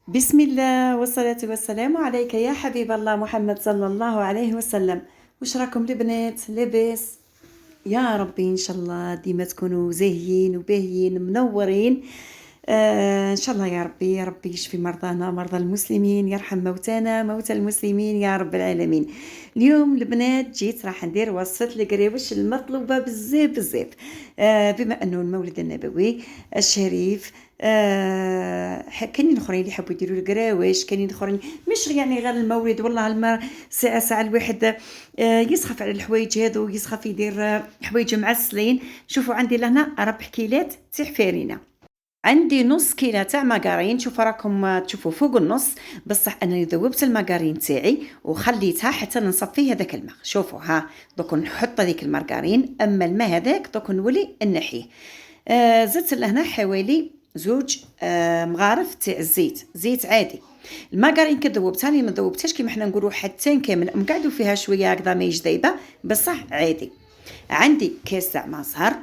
بسم الله والصلاة والسلام عليك يا حبيب الله محمد صلى الله عليه وسلم. وش راكم البنات لاباس؟ يا ربي ان شاء الله ديما تكونوا زاهيين وباهيين منورين. ان شاء الله يا ربي يا ربي يشفي مرضانا مرضى المسلمين، يرحم موتانا موتى المسلمين يا رب العالمين. اليوم البنات جيت راح ندير وصفة القريوش المطلوبة بزاف بزاف. بما انه المولد النبوي الشريف. كاينين اخرين اللي يحبوا يديروا القراويش، كاينين اخرين مش يعني غير المولد، والله ساعه الواحد يسخف على الحوايج هذو، يسخف يدير حوايج معسلين. شوفوا عندي لهنا 4 كيلات تاع فرينه، عندي نص كيلة تاع ماكارين. شوفوا راكم تشوفوا فوق النص، بصح انا ذوبت الماكارين تاعي وخليتها حتى نصفي هذاك الماء. شوفوا ها دوك نحط هذيك المارغرين، اما الماء هذاك دوك نولي نحيه. زدت لهنا حوالي 2 مغارف تاع الزيت، زيت عادي. الماكارين كذوبتها لي ما ذوبتهاش كيما حنا نقولوا حتى كامل، مقعدوا فيها شويه هكذا ماهيش ذايبه بصح عادي. عندي كاس تاع مزهر،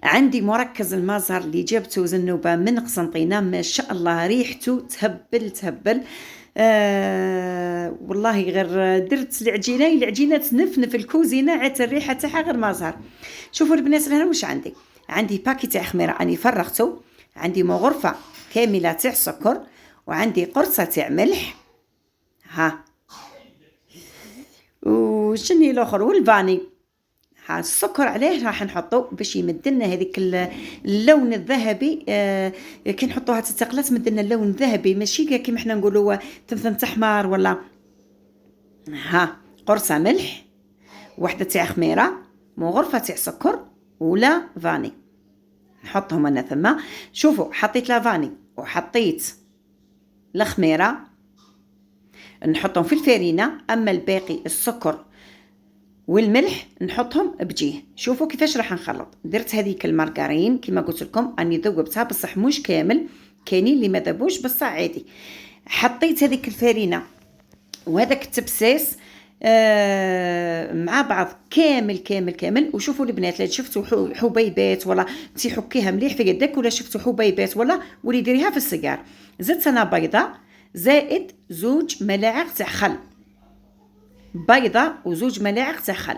عندي مركز المزهر اللي جبته زنوبه من قسنطينه، ما شاء الله ريحته تهبل. والله غير درت العجينه تنفنف الكوزينه، عاد الريحه تاعها غير مزهر. شوفوا البنات لهنا واش عندي باكي تاع خميره اني فرغته، عندي مغرفه كامله تاع سكر، وعندي قرصه تاع ملح. ها وشني الاخر والفاني. ها السكر عليه راح نحطو باش يمدلنا هذيك اللون الذهبي. كي نحطوها تتقلى تمدلنا اللون الذهبي، ماشي كيما حنا نقولوا ثمثم تحمر ولا. ها قرصه ملح، وحده تاع خميره، مغرفه تاع سكر ولا فاني نحطهم انا ثم. شوفوا حطيت لافاني وحطيت الخميره نحطهم في الفرينه، اما الباقي السكر والملح نحطهم بجيه. شوفوا كيفاش راح نخلط. درت هذيك المارغرين كما قلت لكم اني ذوبتها بصح مش كامل، كاينين اللي ما ذابوش بصح عادي. حطيت هذيك الفرينه وهذاك التبساس مع بعض كامل. وشوفوا البنات لا شفتوا حبيبات ولا تحكيها مليح في يدك، ولا شفتوا حبيبات ولا ولي ديريها في السيجار. زدت انا بيضه زائد 2 ملاعق تاع خل، بيضه و2 ملاعق تاع خل.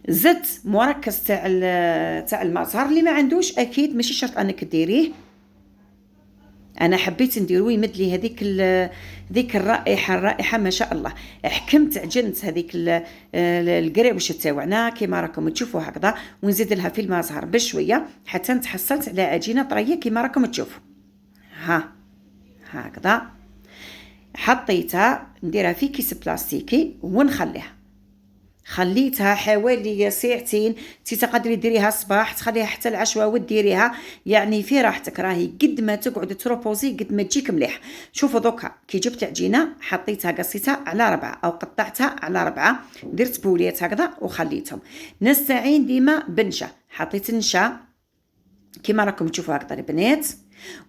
زدت مركز تاع المزهر، اللي ما عندوش اكيد ماشي شرط انك ديريه، انا حبيت نديرو يمد لي هذيك الرائحه ما شاء الله. حكمت عجنت هذيك القريوش تاعنا كيما راكم تشوفوا هكذا، ونزيد لها في المزهر بشويه حتى تحصلت على عجينه طريه كيما راكم تشوفوا. ها هكذا حطيتها نديرها في كيس بلاستيكي ونخليها. خليتها حوالي ساعتين، تقدري ديريها الصباح تخليها حتى العشوة وديريها، يعني في راحتك. راهي قد ما تقعد تروبوزي قد ما تجيك مليح. شوفوا دوكا كي جبت عجينه حطيتها قصيتها على 4 او قطعتها على 4، درت بوليات هكذا وخليتهم. نستعين ديما بنشا، حطيت نشا كيما راكم تشوفوا هكذا البنات،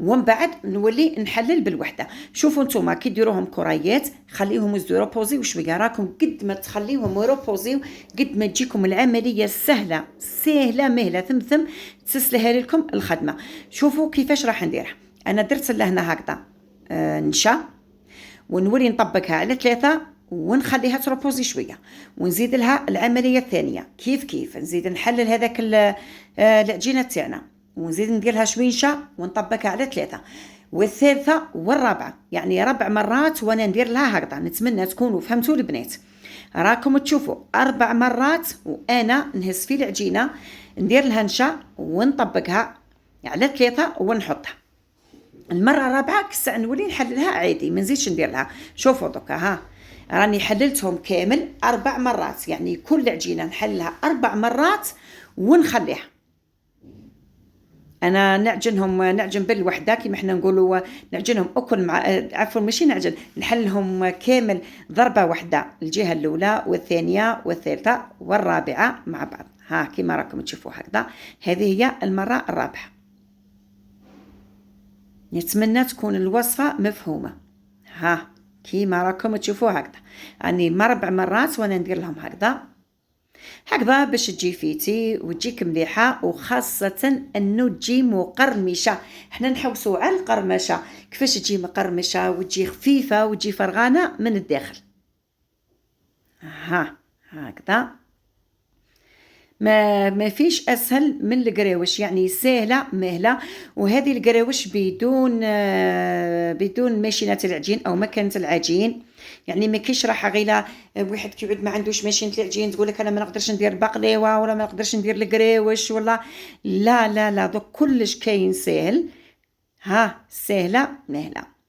ومن بعد نولي نحلل بالوحده. شوفوا نتوما كي ديروهم كريات خليهم يروبوزيو شويه، راكم قد ما تخليهم يروبوزيو قد ما تجيكم العمليه سهله مهله ثمثم تسهل لكم الخدمه. شوفوا كيفاش راح نديرها. انا درت لهنا هكذا نشا، ونولي نطبقها على 3 ونخليها تروبوزي شويه، ونزيد لها العمليه الثانيه كيف نزيد نحلل هذاك العجينه تاعنا، ونزيد نديرها شويشه ونطبقها على 3 والثالثه والرابعه، يعني 4 مرات وانا ندير لها هكذا. نتمنى تكونوا فهمتوا البنات. راكم تشوفوا 4 مرات وانا نهز في العجينه ندير لها نشا ونطبقها على 3 ونحطها. المره الرابعه كسا نولي نحللها عادي ما نزيدش ندير لها. شوفوا دوكا ها راني حللتهم كامل 4 مرات، يعني كل عجينه نحللها 4 مرات ونخليها. انا نعجن بالوحده كيما حنا نقولوا، نعجنهم اكل مع عفوا ماشي نعجن، نحلهم كامل ضربه واحده، الجهه الاولى والثانيه والثالثه والرابعه مع بعض. ها كيما راكم تشوفوا هكذا، هذه هي المره الرابعه. نتمنى تكون الوصفه مفهومه. ها كيما راكم تشوفوا هكذا، راني 4 مرات وانا ندير لهم هكذا. هكذا باش تجي فيتي وتجيك مليحه، وخاصه انه تجي مقرمشه. حنا نحوسوا على القرمشه، كيفاش تجي مقرمشه وتجي خفيفه وتجي فرغانه من الداخل. هكذا ما فيش اسهل من القراوش، يعني سهله مهله. وهذه القراوش بدون ماشينه العجين او مكنه العجين. يعني ما كاينش راحه غير واحد كيعود ما عندوش ماشينه العجين تقول لك انا ما نقدرش ندير بقليوه ولا ما نقدرش ندير القراوش ولا. لا لا لا، دوك كلش كاين سهل. سهله مهله.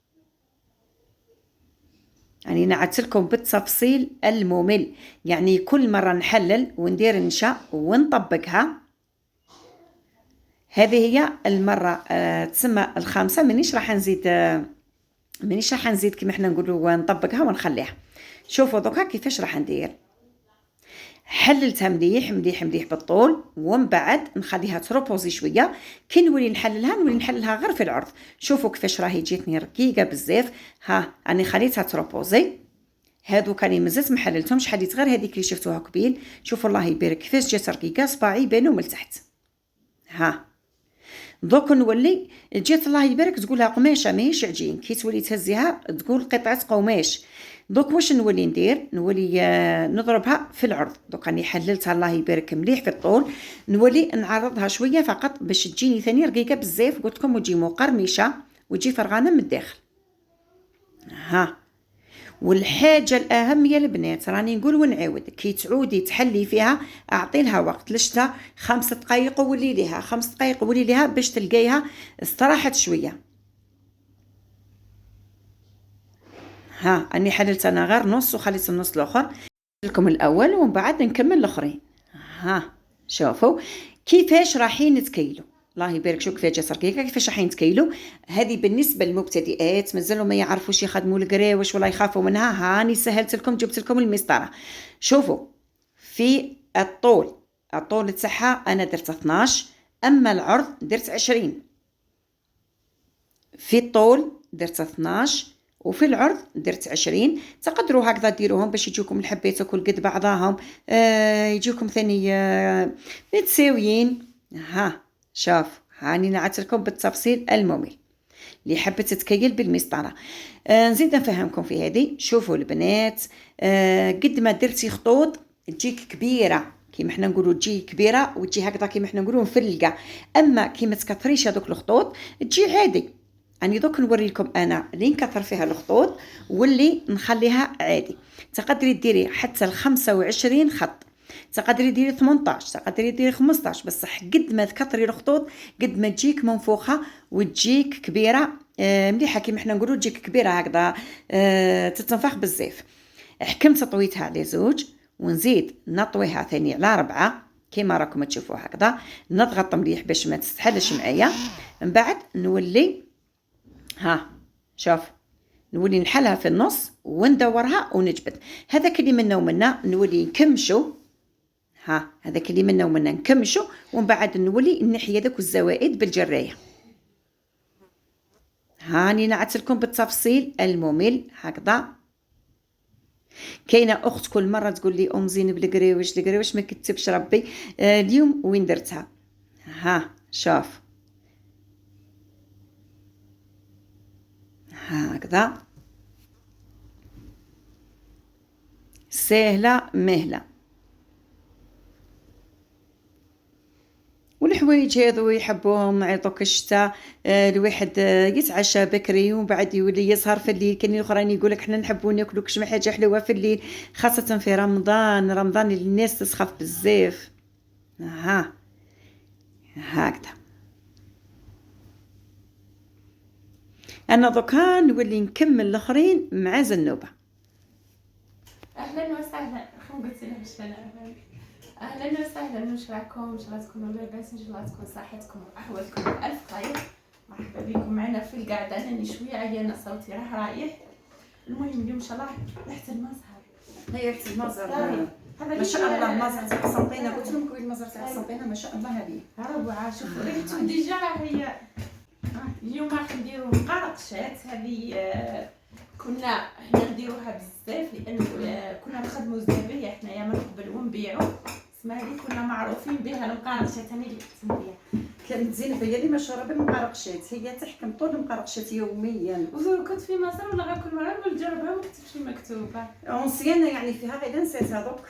يعني نعتلكم بالتفصيل الممل، يعني كل مرة نحلل وندير نشا ونطبقها. هذه هي المرة تسمى الخامسة. مانيش راح نزيد كما احنا نقولوا نطبقها ونخليها. شوفوا دوكا كيفاش راح ندير. حللتها مليح مليح مليح بالطول، ومن بعد نخليها تروبوزي شويه. كي نولي نحللها غير في العرض. شوفوا كيفاش راهي جيتني رقيقه بزاف. راني خليتها تروبوزي. هادو كاني مازلت محللتهمش، حليت غير هذيك اللي شفتوها قبيل. شوفوا الله يبارك كيفاش جات رقيقه، صباعي بانوا من التحت. دوك نولي جات الله يبارك تقولها قماشه ماهيش عجين. كي تولي تهزيها تقول قطعه قماش. دوك واش نولي ندير؟ نولي نضربها في العرض. دوك راني حللتها الله يبارك مليح في الطول. نولي نعرضها شويه فقط باش تجيني ثاني رقيقه بزاف، قلت لكم وتجي مقرمشه وتجي فرغانه من الداخل. والحاجه الاهم يا البنات راني نقول ونعاود، كي تعودي تحلي فيها اعطي لها وقت لشتا 5 دقائق ولي ليها 5 دقائق ولي ليها باش تلقايها استراحت شويه. اني حللت انا غير نص وخليت النص الاخر لكم الاول ومن بعد نكمل الاخرين. شوفوا كيفاش رايحين نتكيلوا. الله يبارك. شوف كيفاش جات رقيقه، كيفاش راح نتكيلوا. هذه بالنسبه للمبتدئات مازالوا ما يعرفوش يخدموا القراوش ولا يخافوا منها. هاني سهلت لكم، جبت لكم المسطره. شوفوا في الطول تاعها انا درت 12، اما العرض درت 20. في الطول درت 12 وفي العرض درت 20. تقدروا هكذا ديروهم باش يجوكم الحبيت كل قد بعضاهم، يجوكم ثاني متساويين. شوف هاني نعتلكم بالتفصيل الممل. اللي حبت تتكيل بالمسطره. نزيد نفهمكم في هذه. شوفوا البنات، قد ما درتي خطوط تجيك كبيره كيما حنا نقولوا تجي كبيره وتجي هكذا كيما حنا نقولوا مفلقه. اما كيما تكثريش هذوك الخطوط تجي عادي. يعني دوك نوري لكم انا اللي نكثر فيها الخطوط واللي نخليها عادي. تقدري ديري حتى 25 خط، تقدري ديري 18، تقدري ديري 15، بصح قد ما تكثري الخطوط قد ما تجيك منفوخه وتجيك كبيره مليحه كيما حنا نقولوا تجيك كبيره هكذا تتنفخ بزاف. حكمت طويتها على 2 ونزيد نطويها ثاني على 4 كيما راكم تشوفوا هكذا. نضغط مليح باش ما تستحلش معايا. من بعد نولي شوف نولي نحلها في النص وندورها ونجبد. هذاك اللي منا ومنا نولي نكمشو. هذاك اللي منا ومنا نكمشو ومن بعد نولي نحي هذوك الزوائد بالجرايه. هاني نعتلكم بالتفصيل الممل هكذا. كاينه اخت كل مره تقول لي زينب القراوش ما كتبش ربي. اليوم وين درتها. شوف هكذا سهله مهله. والحوايج هذو يحبوهم مع دوك الشتاء. الواحد يتعشى بكري ومن بعد يولي يسهر في الليل. كاين الاخرين يقول لك حنا نحبوا ناكلوا كش حاجه حلوه في الليل، خاصه في رمضان اللي الناس تسخف بزاف. هكذا انا دوكا نولي نكمل الاخرين مع زنوبه. اهلا وسهلا. قلت لها باش اهلا وسهلا. واش راكم؟ ان شاء الله تكونوا لاباس، ان شاء الله تكون صحتكم واحوالكم الف خير. مرحبا بكم معنا في القعده. انا شويه عيانه صوتي رايح. المهم اليوم ان شاء الله ريحه المزهر. هي ريحه المزهر ما شاء الله. المزهر تاع قسنطينه قلت لهم كوين المزهر تاع قسنطينه ما شاء الله هذه روعه. شوفوا ريحته ديجا هي. اليوم راح نديروا مقارقشات. هذه كنا حنا نديروها بزاف لانه كنا نخدموا الزبايه حنايا من قبل ونبيعوا. معروفين بها المقارشات، انا اللي كنت ندير. كانت زينب هي اللي مشهوره بالمقرقشات، هي تحكم طول المقرقشات يوميا. كنت في مصر ولا غير كل مره نقول جربها ما كتبش مكتوبه. اونسيانا يعني فيها غير نسيتها دوك.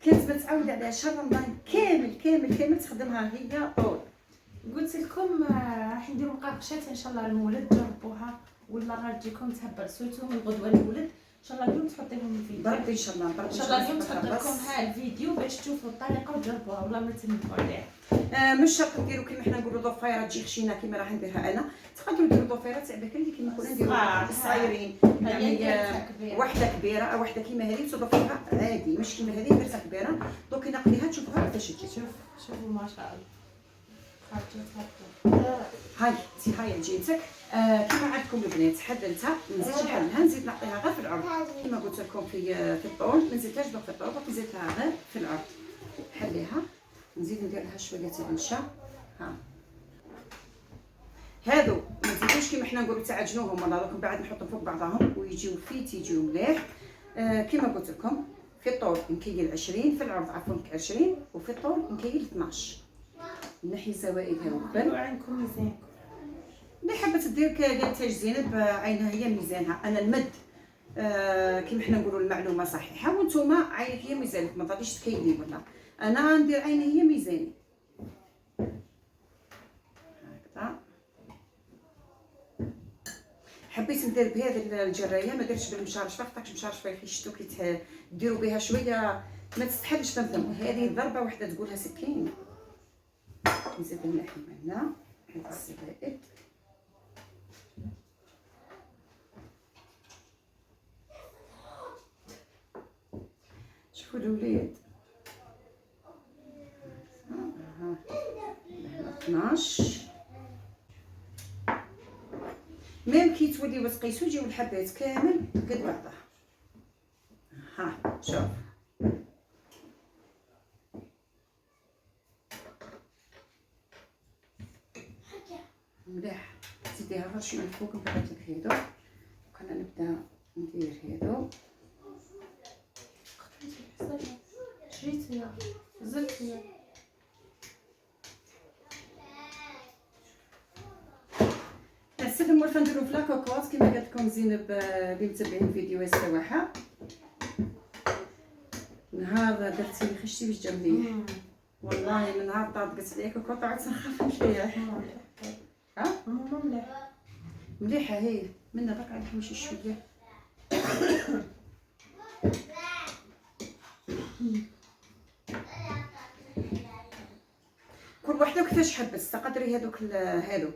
كانت متعوده على شهر رمضان كامل تخدمها هي طول. قلت لكم راح نديروا مقرقشات ان شاء الله المولد، جربوها ولا غتجيكم تهبل سويتو من غدوه المولد ان شاء الله. اليوم تحطي لهم الفيديو بربي ان شاء الله، ان شاء الله اليوم تحط لكم ها الفيديو باش تشوفوا الطريقه وتجربوها والله ما تندموا عليها. مش شرط ديروا كيما حنا نقولوا ضفيره تجي خشينه كيما راح نديرها انا، تقدروا ديروا ضفيره تاع بكري كيما كنا نديروا صغيرين، يعني واحده كبيره او واحده كيما هذه تضيفوها عادي، مش كيما هذه درتها كبيره. دوك نقليها تشوفوها كيفاش تجي. شوفوا ما شاء الله خرجت هاي جيتك. كيما عندكم البنات حدلتها، نزيد نحلها، نزيد نعطيها غير في العرض كيما قلت لكم في الطول، ما نزيدهاش دوك في الطول، دوك نزيدها غير في العرض. حليها نزيد ندير لها شويه تاع النشا. هادو ما نزيدوش كيما حنا نقولوا تعجنوهم ولا دوك من بعد نحطهم فوق بعضهم ويجيو يجيو مليح. كيما قلت لكم في الطول نكيل 20، في العرض عفوا 20، وفي الطول نكيل 12. نحي زوائدها وقبل عينكم ميزانكم. اللي حابه تدير كانتاج زينب عينها هي ميزانها. انا المد كيما حنا نقولوا المعلومه صحيحه، وانتم عينك هي ميزانك، ما تغاديش تكيلي ولا. انا ندير عيني هي ميزاني هكذا. حبيت ندير بهذه الجرايه، ما درتش بالمشارشفه، خاطرش مشارشفه يخشتو كي ديروا بها شويه ما تستحلش تنظم. هذه ضربه واحده تقولها سكين. نزيد نحي من هنا هذه الزوائد. شوفوا الوليد 12 ميم كي توليو تقيسو يجيو الحبات كامل قد بعضها. شوف مليح. زيديها غير شويه الفوق نبعث لك هادو. كنا نبدا ندير هادو. شريتيها زلتيها السيد موالفه نديرو في لاكوكوط كيما قالت لكم زينب اللي متابعين الفيديو السواحه. نهار درتي لي خشتي باش جا مليح والله. من نهار طابقت عليا كوكوط عاد تنخاف مليح. مليح مليحه هي منا باك عاد نمشي شويه. كل وحده كيفاش حبت. تقدري هادو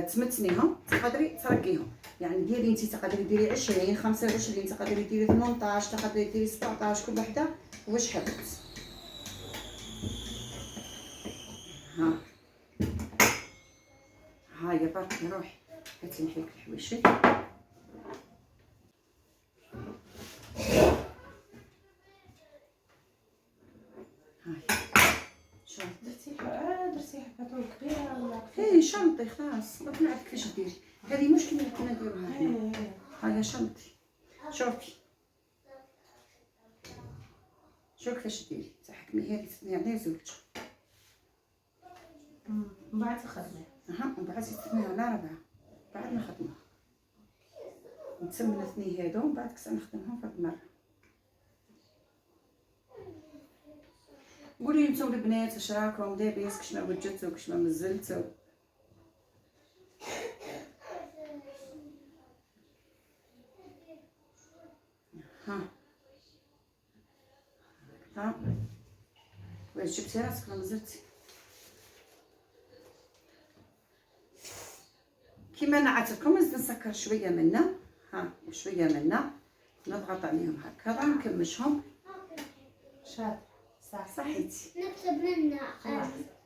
تمتنيهم، تقدري ترقيهم، يعني ديري انت تقدري ديري 20 25، تقدري ديري 18، تقدري ديري 17، كل وحده واش حبت. يا باركي روحي هاتي نحيك الحويشي. درتي حبه كبيره ولا شنطي خلاص دوك نعرف كيفاش ديري. هذه مش كيما كنا نديروها هنا. هيا شنطي. شوفي كيفاش ديري تحكمي هذه تثني عليها زوج من بعد تخدمي. ومن بعد تثني على 4 بعد نخدمها. نتسمى اثنين هادو ومن بعد كسا نخدمهم في المره. قولوا لي نتوما البنات واش راكم لاباس، كش ما وجدتوا كش ما مزلتوا. واش جبتي راسك ولا مزلتي؟ كيما نعت لكم نزيد نسكر شويه منا وشويه منا، نضغط عليهم هكذا نكمشهم. صحيتي نكتب منا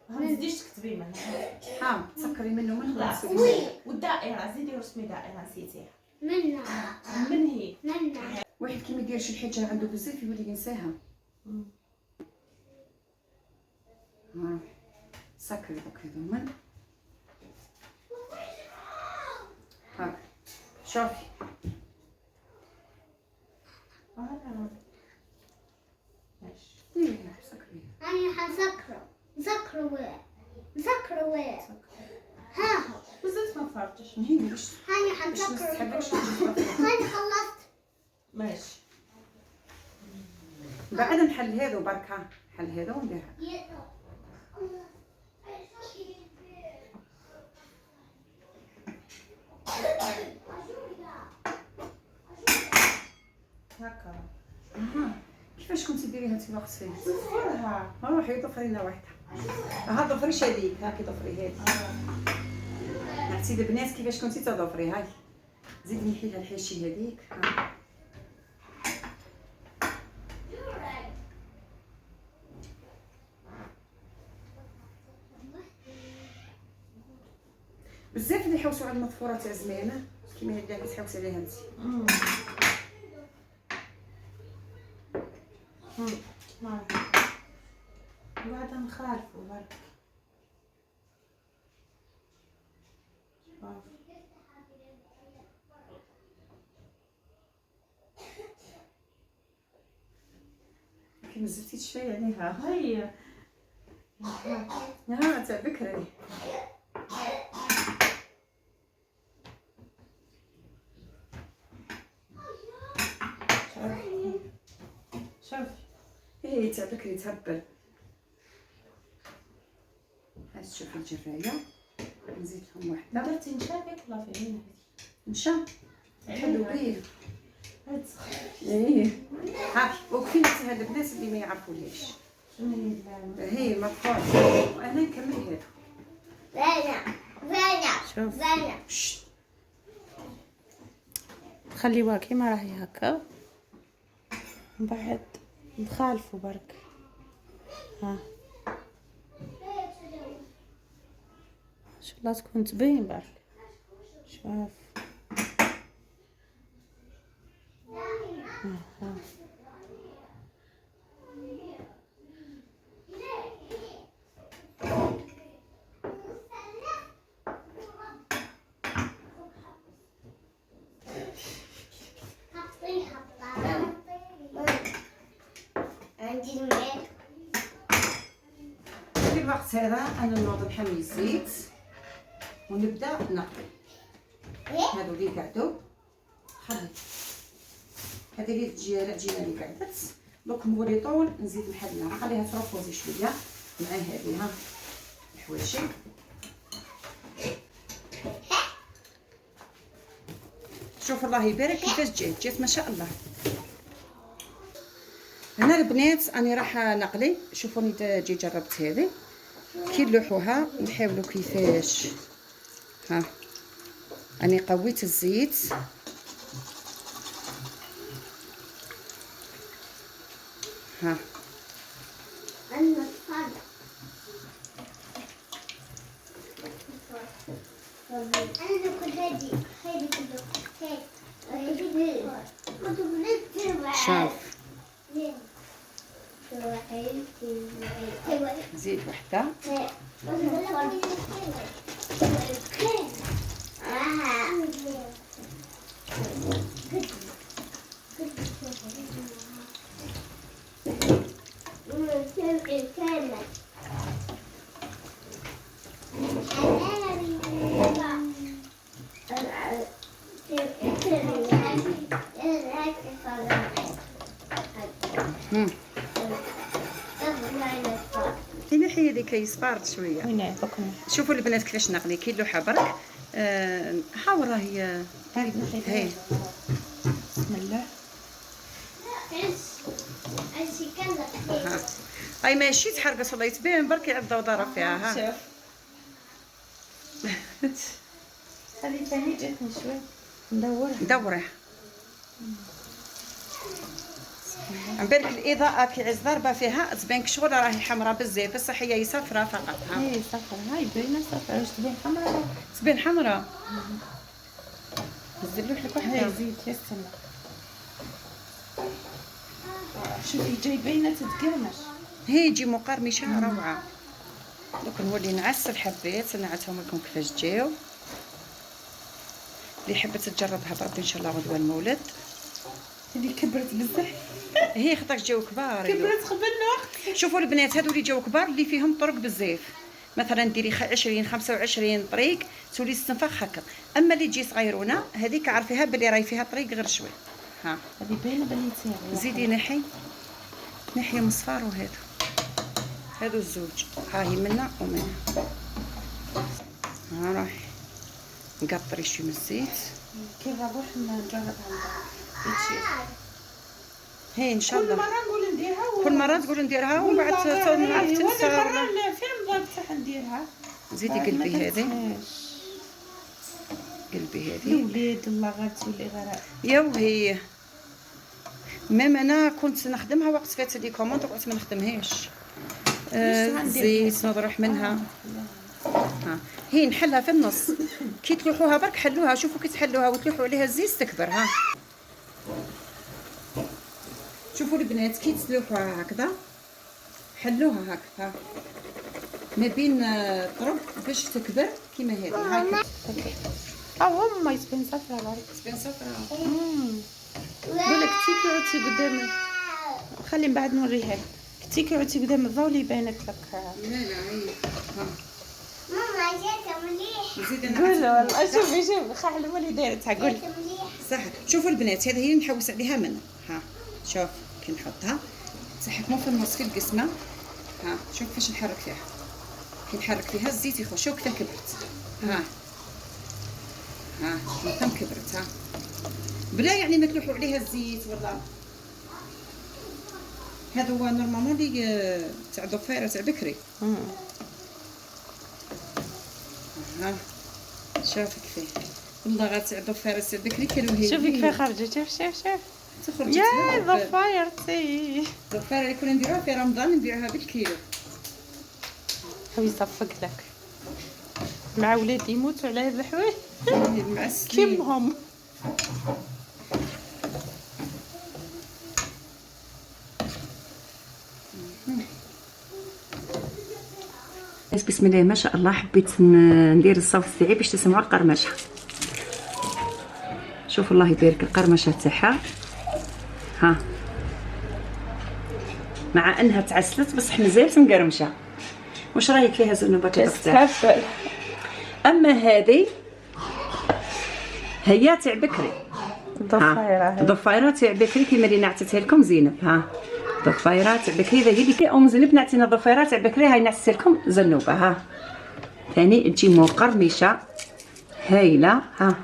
ما تزيديش تكتبي منها. تسكري منه من خلاص. والدائره زيدي رسمي دائره نسيتيها منا من هي منا. واحد كي ما يديرش الحاجه عنده بزاف يولي ينساها. سكري دوك هذوما شوفي. ماشي سكري. أنا حسكر. مسكرة ها بزاف ما فرتش. هي باش هاني باش حنسكر نستحبكش هاني خلصت. ماشي. بعد نحل هذا بركه، نحل هذا ونديرها. هكا. كيفاش كنتي ديريها انت الوقت فيه؟ نصفرها. روحي ضفري لنا وحده. ها ضفريش هذيك، هاكي ضفري هذه. عرفتي البنات كيفاش كنتي تضفري؟ هاي زيدي نحي لها الحاشي هذيك. بزاف اللي يحوسوا على المضفوره تاع زمانه كيما هذه اللي كتحوسي عليها انت. بعد نخالفوا برك. كيما زدتي شويه عليها. هيا. تاع بكري. شوفي. ايه تاع بكري تهبل. هاي شوفي الجرايه نزيد لهم وحده. درتي نشابك ولا في عينها؟ نشا حلو بيه. هاد ايه هاك وكاين هاد الناس اللي ما يعرفولهاش شنو هي العلامة؟ هي مطفوح. وانا نكمل هادو. شوف. شت. خليوها كيما راهي هكا، من بعد نخالفوا برك. ها ان شاء الله تكون تبين برك. شوف. ها. في الوقت هذا انا نوض نحمي الزيت ونبدا نقلي. هادو اللي قعدوا خلي هذه اللي تجي العجينه اللي قعدت دوك نولي طول نزيد نحلها نخليها ترفوزي شويه مع هذه. ها الحواشي شوف الله يبارك كيفاش جات ما شاء الله. هنا البنات راني راح نقلي. شوفوني جي جربت هذه كي نلوحوها نحاولوا كيفاش. ها راني قويت الزيت. ها شوف زيد وحده. هنا حي هذيك يصفارت شويه. وين بكم؟ شوفوا البنات كيفاش نقلي كي اللوحه برك. ها وراهي هاي. بسم الله. هاي ماشي تحرقت والله يتبين برك يعض وضرب فيها. ها شوف. هذه ثاني جاتني شوي ندورها. عم بالك الاضاءه كي عز ضربه فيها تبان شغل راهي حمراء بزاف بصح هي صفراء فقط. ها هي صفرا. هاي باينه صفرا. واش تبين حمراء؟ تبان حمراء. نزلوح لك هاي وحده. زيد يستنى. شوفي جاي باينه تتقرمش. هي يجي مقرمشه روعه. دوك نولي نعس الحبات نعتهم لكم كيفاش جاو. اللي حبت تجربها بربي ان شاء الله غدوه المولد هذه كبرت بزاف. هي خطاك جاو كبار هادو. كبرت قبل الوقت. شوفوا البنات هادو اللي جاو كبار اللي فيهم طرق بزاف، مثلا ديري 20 25 طريق تولي تستنفخ هكا. اما اللي تجي صغيرونه هذيك عرفيها بلي راهي فيها طريق غير شوي. ها هذه باينه بلي تساوي. زيدي نحي مصفار هادو الزوج، ها هي منا ومنا. ها راح نقطري شوي من الزيت. كي نروح نجربها هي ان شاء كل الله مره نقول نديرها كل مره تقول نديرها ومن بعد نعرف تنسى ولا. فين بغيت صح نديرها. زيدي قلبي هذه، قلبي هذه الولاد الله غير تولي غير. يا وهي ميم انا كنت نخدمها وقت فات لي كوموند وقت ما نخدمهاش. زيت نضرح منها. ها هي نحلها في النص، كي تلوحوها برك حلوها. شوفوا كي تحلوها وتلوحوا عليها الزيت تكبر. ها شوفوا البنات كي تلوحوها هكذا حلوها هكذا ما بين طرب باش تكبر كيما هذه. هاكا هما يسبن صفرا تبان صفرا. قولك تيكي عودتي قدام، خلي من بعد نوريها. تيكي عودتي قدام الضوء اللي بانت لك. لا هي ها ماما جات مليح. زيد انا قول والله شوفي خاحل اللي دايرتها. قول جات مليح. صح. شوفوا البنات هذه هي نحوس عليها من ها شوف كي نحطها تحكموا في النص في القسمه. ها شوف كيفاش نحرك فيها، كي نحرك فيها الزيت يخرج. شوف كيف كبرت. ها كم كبرت. ها بلا يعني ما تلوحوا عليها الزيت ولا. هذا هو نورمالمون اللي تاع ضفيره تاع بكري. ها شوفي كيفاه والله غير تاع ضفيره تاع بكري كانوا هي. شوفي كيف خرجت. شوف تخرج يا ضفايرتي. الضفيره اللي كنا نديروها في رمضان نبيعوها بالكيلو. هو يصفق لك مع ولادي يموتوا على هاد الحوايج معسلين كيمهم. بسم الله ما شاء الله. حبيت ندير الصوت تاعي باش تسمعوا القرمشه. شوفوا الله يبارك القرمشه تاعها. ها مع انها تعسلت بصح مازالت مقرمشه. واش رايك فيها زنوبه تستهبل. اما هذه هي تاع بكري. ضفيره تاع بكري كيما اللي نعتتها لكم زينب. ها ضفيره تاع بكري هذه اللي ام زينب نعطينا ضفيره تاع بكري. هاي نعتت لكم زنوبه. ها ثاني تجي مقرمشه هايله. ها